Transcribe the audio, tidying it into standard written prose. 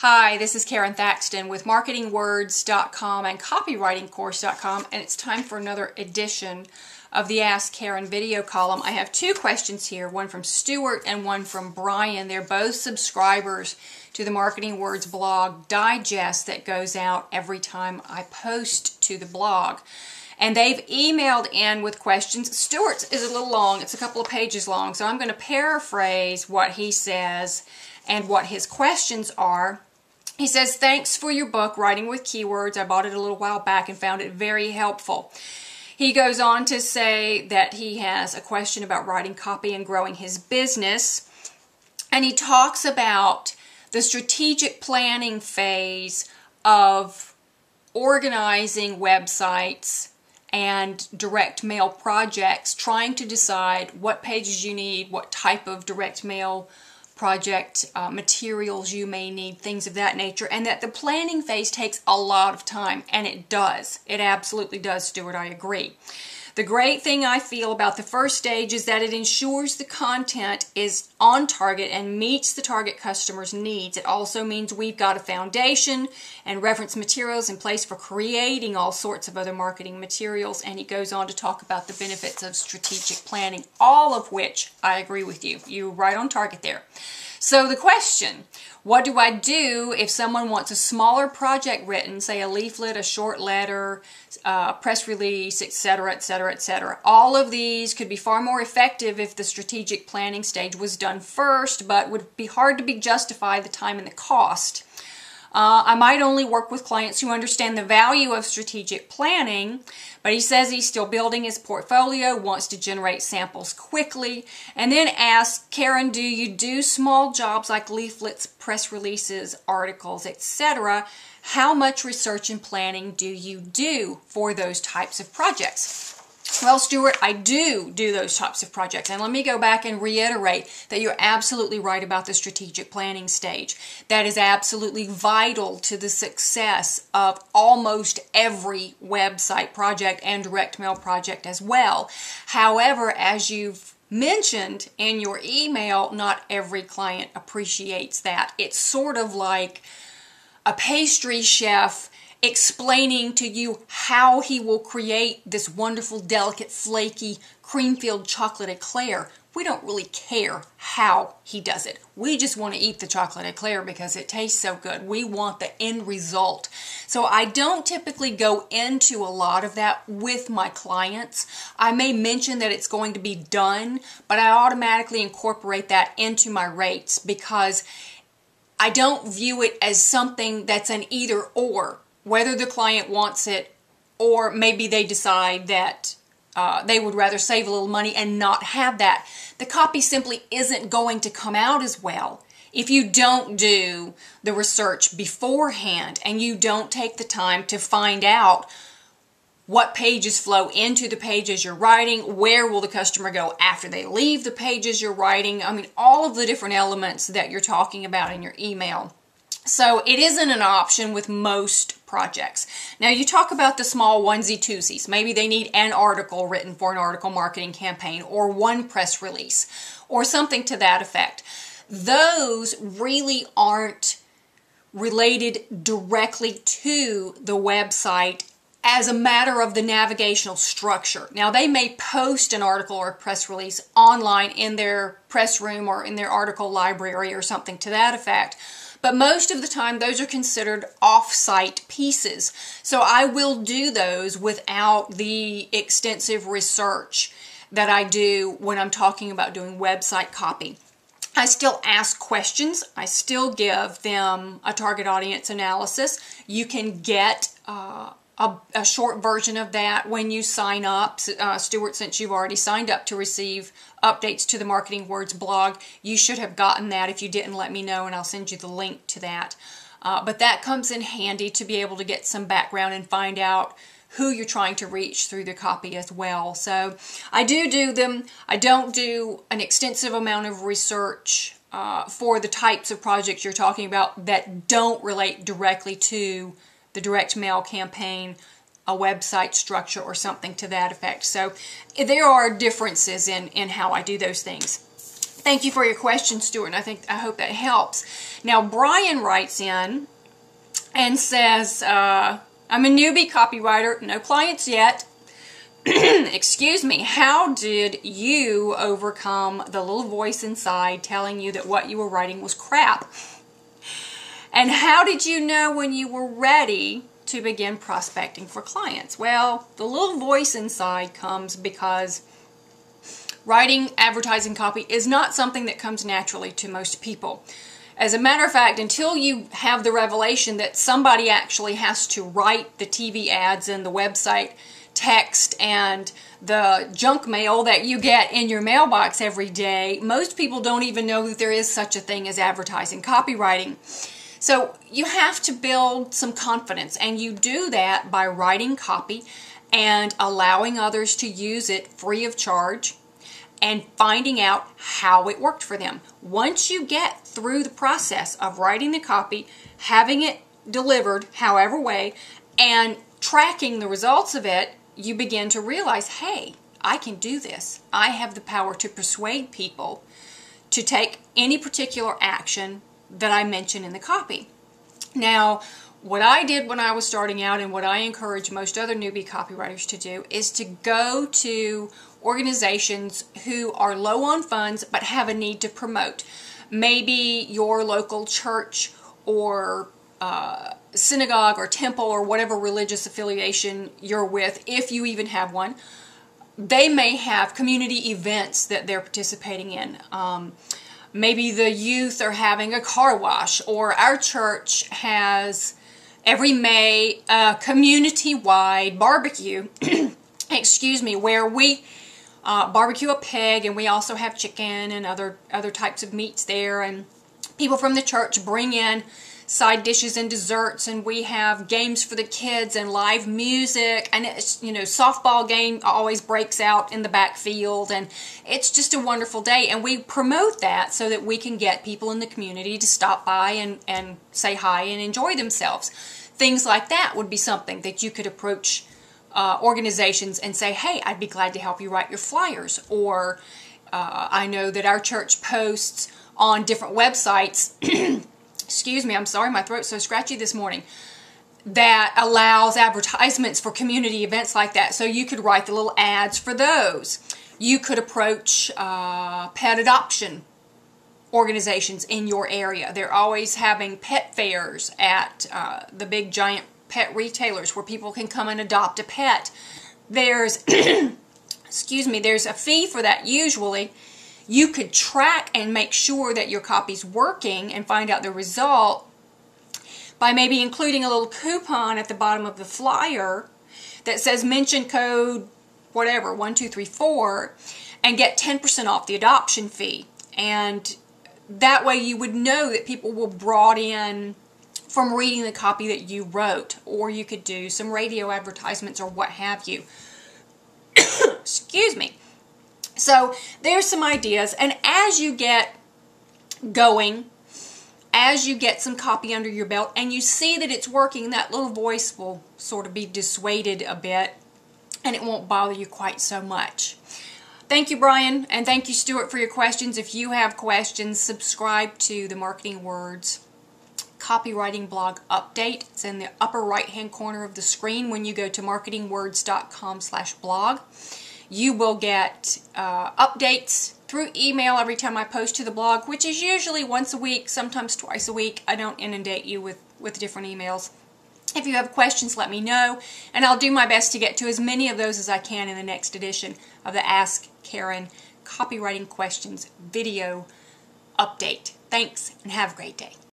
Hi, this is Karon Thaxton with marketingwords.com and copywritingcourse.com, and it's time for another edition of the Ask Karon video column. I have two questions here, one from Stuart and one from Brian. They're both subscribers to the Marketing Words blog digest that goes out every time I post to the blog. And they've emailed in with questions. Stuart's is a little long. It's a couple of pages long, so I'm going to paraphrase what he says and what his questions are. He says, thanks for your book, Writing with Keywords. I bought it a little while back and found it very helpful. He goes on to say that he has a question about writing copy and growing his business. And he talks about the strategic planning phase of organizing websites and direct mail projects, trying to decide what pages you need, what type of direct mail project materials you may need, things of that nature, and that the planning phase takes a lot of time, and it does. It absolutely does, Stuart. I agree. The great thing I feel about the first stage is that it ensures the content is on target and meets the target customer's needs. It also means we've got a foundation and reference materials in place for creating all sorts of other marketing materials, and he goes on to talk about the benefits of strategic planning, all of which I agree with you. You're right on target there. So the question, what do I do if someone wants a smaller project written, say a leaflet, a short letter, press release, etc., etc., etc. All of these could be far more effective if the strategic planning stage was done first, but would be hard to justify the time and the cost. I might only work with clients who understand the value of strategic planning, but he says he's still building his portfolio, wants to generate samples quickly, and then asks, Karon, do you do small jobs like leaflets, press releases, articles, etc.? How much research and planning do you do for those types of projects? Well, Stuart, I do those types of projects. And let me go back and reiterate that you're absolutely right about the strategic planning stage. That is absolutely vital to the success of almost every website project and direct mail project as well. However, as you've mentioned in your email, not every client appreciates that. It's sort of like a pastry chef explaining to you how he will create this wonderful, delicate, flaky, cream-filled chocolate eclair. We don't really care how he does it. We just want to eat the chocolate eclair because it tastes so good. We want the end result. So I don't typically go into a lot of that with my clients. I may mention that it's going to be done, but I automatically incorporate that into my rates because I don't view it as something that's an either or. Whether the client wants it or maybe they decide that they would rather save a little money and not have that. The copy simply isn't going to come out as well if you don't do the research beforehand and you don't take the time to find out what pages flow into the pages you're writing, where will the customer go after they leave the pages you're writing. I mean, all of the different elements that you're talking about in your email. So it isn't an option with most projects. Now you talk about the small onesie-twosies. Maybe they need an article written for an article marketing campaign or one press release or something to that effect. Those really aren't related directly to the website as a matter of the navigational structure. Now they may post an article or a press release online in their press room or in their article library or something to that effect. But most of the time, those are considered off-site pieces. So I will do those without the extensive research that I do when I'm talking about doing website copy. I still ask questions. I still give them a target audience analysis. You can get a short version of that when you sign up. Stuart, since you've already signed up to receive updates to the Marketing Words blog, you should have gotten that. If you didn't, let me know and I'll send you the link to that. But that comes in handy to be able to get some background and find out who you're trying to reach through the copy as well. So I do them. I don't do an extensive amount of research for the types of projects you're talking about that don't relate directly to the direct mail campaign, a website structure, or something to that effect. So there are differences in how I do those things. Thank you for your question, Stuart, and I hope that helps. Now, Brian writes in and says, I'm a newbie copywriter, no clients yet. Excuse me, how did you overcome the little voice inside telling you that what you were writing was crap? And how did you know when you were ready to begin prospecting for clients? Well, the little voice inside comes because writing advertising copy is not something that comes naturally to most people. As a matter of fact, until you have the revelation that somebody actually has to write the TV ads and the website text and the junk mail that you get in your mailbox every day, most people don't even know that there is such a thing as advertising copywriting. So you have to build some confidence, and you do that by writing copy and allowing others to use it free of charge and finding out how it worked for them. Once you get through the process of writing the copy, having it delivered however way, and tracking the results of it, you begin to realize, hey, I can do this. I have the power to persuade people to take any particular action that I mention in the copy. Now, what I did when I was starting out, and what I encourage most other newbie copywriters to do, is to go to organizations who are low on funds but have a need to promote. Maybe your local church or synagogue or temple or whatever religious affiliation you're with, if you even have one. They may have community events that they're participating in. Maybe the youth are having a car wash, or our church has every May a community-wide barbecue, excuse me, where we barbecue a pig, and we also have chicken and other types of meats there, and people from the church bring in side dishes and desserts, and we have games for the kids and live music, and it's, you know, softball game always breaks out in the backfield, and it's just a wonderful day, and we promote that so that we can get people in the community to stop by and say hi and enjoy themselves. Things like that would be something that you could approach organizations and say, hey, I'd be glad to help you write your flyers. Or I know that our church posts on different websites excuse me, I'm sorry, my throat's so scratchy this morning, that allows advertisements for community events like that. So you could write the little ads for those. You could approach pet adoption organizations in your area. They're always having pet fairs at the big giant pet retailers where people can come and adopt a pet. There's excuse me, there's a fee for that usually. You could track and make sure that your copy's working and find out the result by maybe including a little coupon at the bottom of the flyer that says mention code whatever 1234 and get 10% off the adoption fee. And that way you would know that people were brought in from reading the copy that you wrote. Or you could do some radio advertisements or what have you. Excuse me. So there's some ideas, and as you get going, as you get some copy under your belt and you see that it's working, that little voice will sort of be dissuaded a bit and it won't bother you quite so much. Thank you, Brian, and thank you, Stuart, for your questions. If you have questions, subscribe to the Marketing Words Copywriting Blog Update. It's in the upper right-hand corner of the screen when you go to marketingwords.com/blog. You will get updates through email every time I post to the blog, which is usually once a week, sometimes twice a week. I don't inundate you with different emails. If you have questions, let me know, and I'll do my best to get to as many of those as I can in the next edition of the Ask Karon Copywriting Questions video update. Thanks, and have a great day.